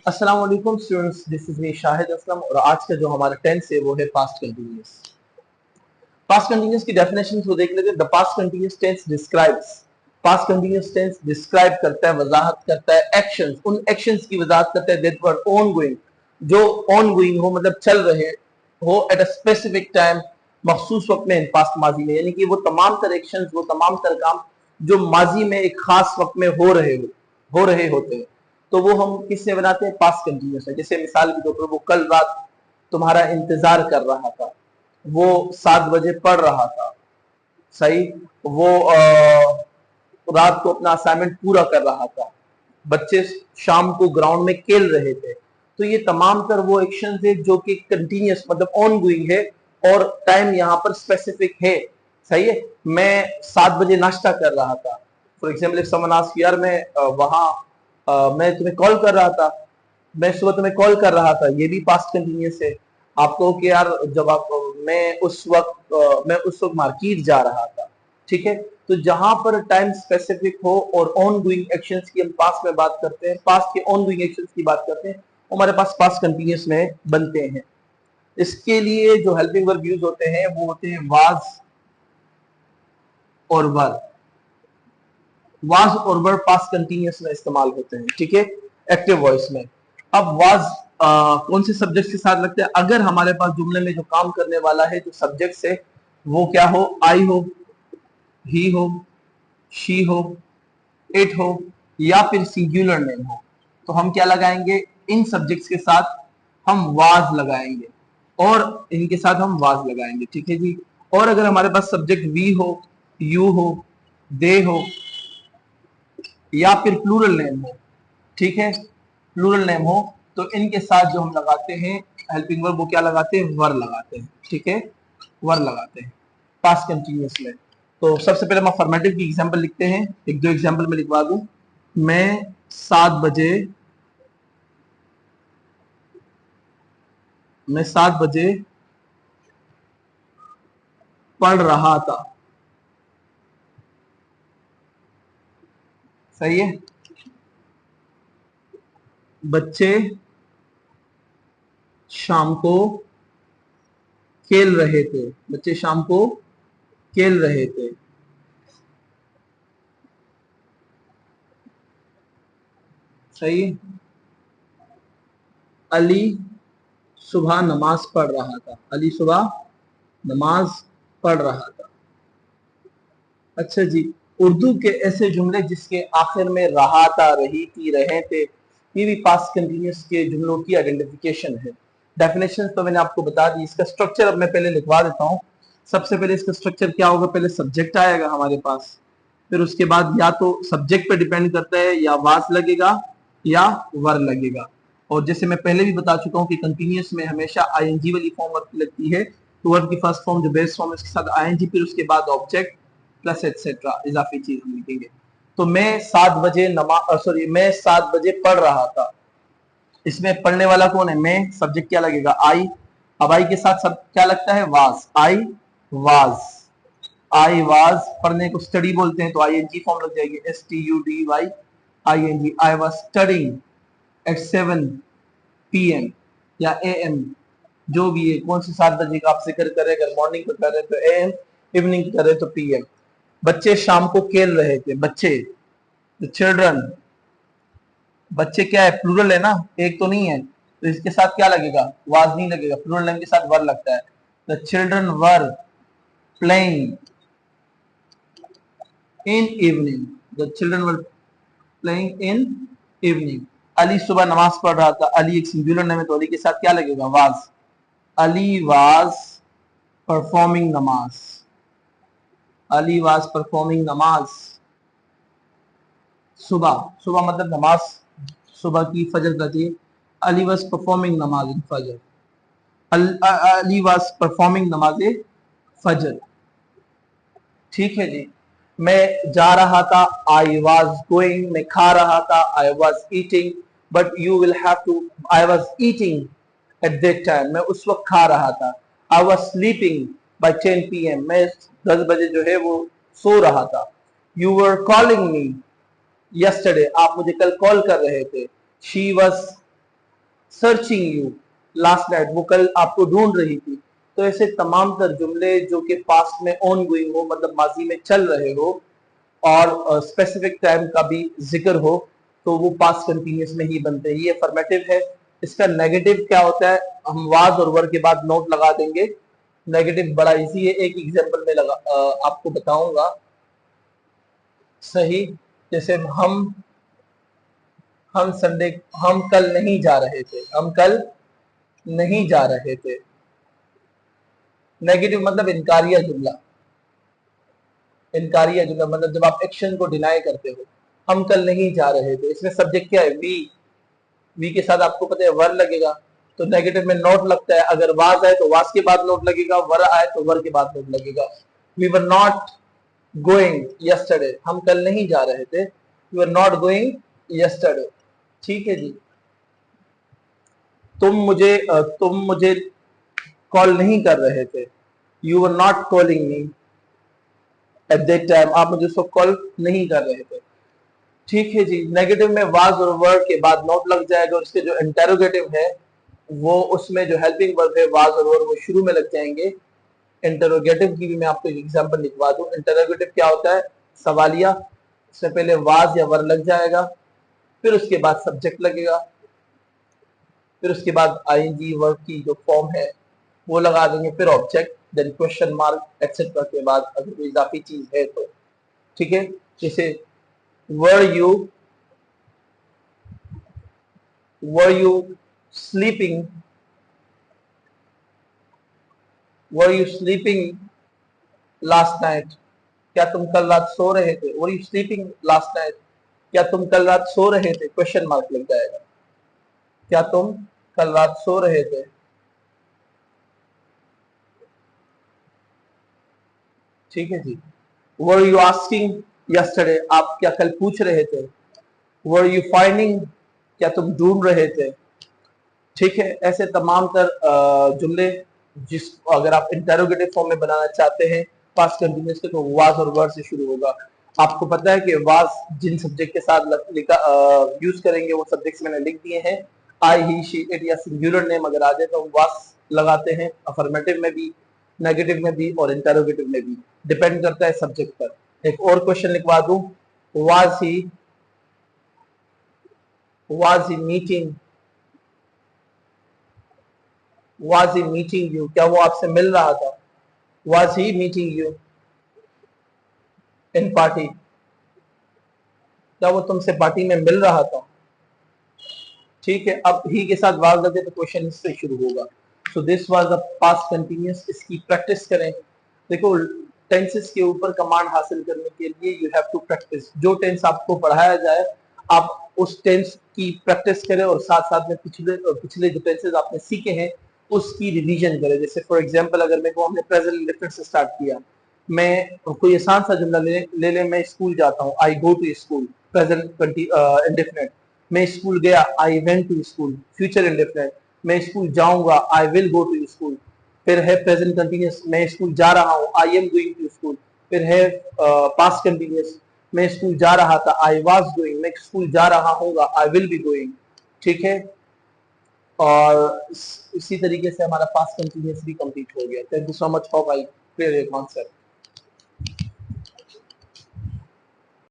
अस्सलाम वालेकुम students, this is me Shahid Aslam और आज का जो हमारा टेंस है वो है पास्ट कंटिन्यूअस। पास्ट कंटिन्यूअस की डेफिनेशन को देख लेते हैं। The past continuous tense describes, past continuous tense describe करता है, वजाहत करता है एक्शंस, उन एक्शंस की वजाहत करता है दैट वर ऑनगोइंग, जो ऑनगोइंग हो मतलब चल रहे हो एट अ स्पेसिफिक टाइम, मखसूस वक्त में, इन पास्ट माजी में, यानी कि वो तमाम तर एक्शंस, वो तमाम तर काम जो माजी में एक खास वक्त में हो रहे होते हैं, तो वो हम किससे बनाते हैं? पास्ट कंटिन्यूअस है। जैसे मिसाल के तौर पर वो कल रात तुम्हारा इंतजार कर रहा था, वो 7 बजे पढ़ रहा था, सही, वो रात को अपना असाइनमेंट पूरा कर रहा था, बच्चे शाम को ग्राउंड में खेल रहे थे। तो ये तमाम तर वो एक्शन है जो कि कंटिन्यूअस मतलब ऑन गोइंग है और टाइम यहाँ पर स्पेसिफिक है, सही है। मैं 7 बजे नाश्ता कर रहा था, for example if someone asks यार मैं तुम्हें कॉल कर रहा था, मैं सुबह तुम्हें कॉल कर रहा था, ये भी पास्ट कंटिन्यूअस है। आप कहो कि यार जब आप मैं उस वक्त मार्केट जा रहा था, ठीक है। तो जहां पर टाइम स्पेसिफिक हो और ऑन गोइंग एक्शंस की हम पास्ट में बात करते हैं, पास्ट के ऑन गोइंग एक्शंस की बात करते हैं, हमारे पास पास्ट कंटिन्यूअस में बनते हैं। इसके लिए जो हेल्पिंग वर्ब यूज होते हैं वो होते हैं वाज और वर। वाज और वर पास्ट कंटिन्यूअस में इस्तेमाल होते हैं, ठीक है, एक्टिव वॉइस में। अब वाज कौन से सब्जेक्ट के साथ लगते हैं? अगर हमारे पास जुमले में जो काम करने वाला है, जो सब्जेक्ट है, वो क्या हो? आई हो, ही हो, शी हो, इट हो, या फिर सिंगुलर नेम हो, तो हम क्या लगाएंगे? इन सब्जेक्ट्स के साथ हम वाज लगाएंगे और इनके साथ हम वाज लगाएंगे, ठीक है जी। और अगर हमारे पास सब्जेक्ट वी हो, यू हो, दे हो, या फिर प्लूरल नेम हो, ठीक है, प्लूरल नेम हो, तो इनके साथ जो हम लगाते हैं हेल्पिंग वर्ब, वो क्या लगाते हैं? वर लगाते हैं, ठीक है, वर लगाते हैं पास्ट कंटिन्यूअस में। तो सबसे पहले हम फॉर्मेटिव की एग्जांपल लिखते हैं, एक दो एग्जांपल में लिखवा दूं। मैं 7 बजे मैं 7 बजे पढ़ रहा था, सही है। बच्चे शाम को खेल रहे थे, बच्चे शाम को खेल रहे थे, सही है। अली सुबह नमाज पढ़ रहा था, अली सुबह नमाज पढ़ रहा था। अच्छा जी, उर्दू के ऐसे जुमले जिसके आखिर में रहा था, रही थी, रहे थे, ये भी पास्ट कंटिन्यूअस के जुमलों की आइडेंटिफिकेशन है। डेफिनेशन तो मैंने आपको बता दी, इसका स्ट्रक्चर अब मैं पहले लिखवा देता हूँ। सबसे पहले इसका स्ट्रक्चर क्या होगा? पहले सब्जेक्ट आएगा हमारे पास, फिर उसके बाद या तो सब्जेक्ट पे डिपेंड करता है, या वास लगेगा या वर लगेगा। और जैसे मैं पहले भी बता चुका हूँ कि कंटिन्यूअस में हमेशा आईएनजी वाली फॉर्म वर्ब की लगती है, तो वर्ब की फर्स्ट फॉर्म जो बेस फॉर्म है उसके साथ आईएनजी, फिर उसके बाद ऑब्जेक्ट प्लस एटसेट्रा इजाफी चीज हम लिखेंगे। तो मैं 7 बजे पढ़ रहा था, इसमें पढ़ने वाला कौन है? मैं, सब्जेक्ट क्या लगेगा? आई। अब आई के साथ सब क्या लगता है? Was, I was, I was, पढ़ने को स्टडी बोलते हैं तो आई एन जी फॉर्म लग जाएगी, STUDY, I N G, I was studying at 7 PM या AM, जो भी है, कौन सी 7 बजे का आप जिक्र करें, अगर मॉर्निंग को कर रहे तो AM, इवनिंग कर रहे तो PM। बच्चे शाम को खेल रहे थे, बच्चे, चिल्ड्रन, बच्चे क्या है? प्लूरल है ना, एक तो नहीं है, तो इसके साथ क्या लगेगा? वाज नहीं लगेगा, प्लूरल नेम के साथ वर लगता है। The children were playing in evening, the children were playing in evening. Ali सुबह नमाज पढ़ रहा था, अली एक सिंगुलर नेम है तो अली के साथ क्या लगेगा? वाज। अली वाज परफॉर्मिंग नमाज, अली वाज परफॉर्मिंग नमाज। सुबह, सुबह मतलब नमाज सुबह की, फजर का थी। अली वाज परफॉर्मिंग नमाज इन फजर, अली वाज परफॉर्मिंग नमाज फजर, ठीक है जी। मैं जा रहा था, आई वॉज गोइंग, मैं खा रहा था, I was eating, but you will have to, I was eating at that time, मैं उस वक्त खा रहा था। I was sleeping by 10 PM, मैं 10 बजे जो है वो सो रहा था। You were calling me yesterday, आप मुझे कल कॉल कर रहे थे। She was searching you last night, वो कल आपको ढूंढ रही थी। तो ऐसे तमाम तर जुमले जो कि पास्ट में ऑन गोइंग हो, मतलब माजी में चल रहे हो, और स्पेसिफिक टाइम का भी जिक्र हो, तो वो पास्ट कंटिन्यूस में ही बनते हैं। ये अफर्मेटिव है। इसका नेगेटिव क्या होता है, हम वाज और वर के बाद नोट लगा देंगे। नेगेटिव बड़ा इजी है, एक एग्जांपल में आपको बताऊंगा। सही, जैसे हम संडे, हम कल नहीं जा रहे थे, हम कल नहीं जा रहे थे। नेगेटिव मतलब इनकारिया जुमला। इनकारिया जुमला मतलब जब आप एक्शन को डिनाई करते हो। हम कल नहीं जा रहे थे, इसमें सब्जेक्ट क्या है, वी के साथ आपको पता है वर लगेगा, तो नेगेटिव में नोट लगता है। अगर वाज आए तो वाज के बाद नोट लगेगा, वर आए तो वर के बाद नोट लगेगा। We were not going yesterday, हम कल नहीं जा रहे थे, we were not going yesterday. ठीक है जी। तुम मुझे कॉल नहीं कर रहे थे, you were not calling me at that time, आप मुझे उसको कॉल नहीं कर रहे थे। ठीक है जी। नेगेटिव में वाज और वर के बाद नोट लग जाएगा, और इसके जो इंटेरोगेटिव है वो, उसमें जो हेल्पिंग वर्ब है वाज और वर, वो शुरू में लग जाएंगे। इंटरोगेटिव की भी मैं आपको एक एग्जांपल लिखवा दूं। इंटरोगेटिव क्या होता है, सवालिया। इससे पहले वाज या वर लग जाएगा, फिर उसके बाद सब्जेक्ट लगेगा, फिर उसके बाद आईएनजी वर्ब की जो फॉर्म है वो लगा देंगे, फिर object, then question mark etcetera के बाद अगर कोई इजाफी चीज है तो। ठीक है। जैसे were you were you sleeping were you sleeping last night, क्या तुम कल रात सो रहे थे। Were you sleeping last night, क्या तुम कल रात सो रहे थे, क्वेश्चन मार्क लग जाएगा, क्या तुम कल रात सो रहे थे। ठीक है जी। वर यू आस्किंग यस्टरडे, आप क्या कल पूछ रहे थे। वर यू फाइंडिंग, क्या तुम ढूंढ रहे थे। ठीक है। ऐसे तमाम तर जुमले, जिस अगर आप इंटेरोगेटिव फॉर्म में बनाना चाहते हैं पास्ट कंटिन्यूअस के, तो वाज और वर से शुरू होगा। आपको पता है कि वाज जिन सब्जेक्ट के साथ लिखा यूज करेंगे वो सब्जेक्ट्स मैंने लिख दिए हैं। आई, ही, शी, इट या सिंगुलर नेम अगर आ जाए तो हम वाज लगाते हैं, अफर्मेटिव में भी, नेगेटिव में भी और इंटेरोगेटिव में भी, डिपेंड करता है सब्जेक्ट पर। एक और क्वेश्चन लिखवा दूं, was he meeting was he meeting you, क्या वो आपसे मिल रहा था। Was he meeting you in party, क्या वो तुमसे पार्टी में मिल रहा था। ठीक है। अब ही के साथ वाज लगे तो क्वेश्चन इससे शुरू होगा। So this was the past continuous. इसकी प्रैक्टिस करें। देखो, टेंसेस के ऊपर कमांड हासिल करने के लिए यू हैव टू प्रैक्टिस। जो टेंस आपको पढ़ाया जाए, आप उस टेंस की प्रैक्टिस करें, और साथ साथ में पिछले जो टेंसेस आपने सीखे हैं उसकी रिवीजन करें। जैसे फॉर एग्जांपल, अगर मेरे को हमने प्रेजेंट इंडेफिनिट से स्टार्ट किया, मैं कोई आसान सा जुमला ले ले, मैं स्कूल जाता हूँ, I go to school, present indefinite. मैं स्कूल गया, I went to school, future indefinite. मैं स्कूल जाऊंगा, I will go to school. फिर है प्रेजेंट कंटिन्यूअस, मैं स्कूल जा रहा हूँ, I am going to school. फिर है पास्ट कंटिन्यूअस, मैं स्कूल जा रहा था, आई वाज गोइंग। मैं स्कूल जा रहा होगा, आई विल बी गोइंग। ठीक है। और इसी तरीके से हमारा पास्ट कंटिन्यूअस भी कंप्लीट हो गया। Thank you so much, hope I clear your concept.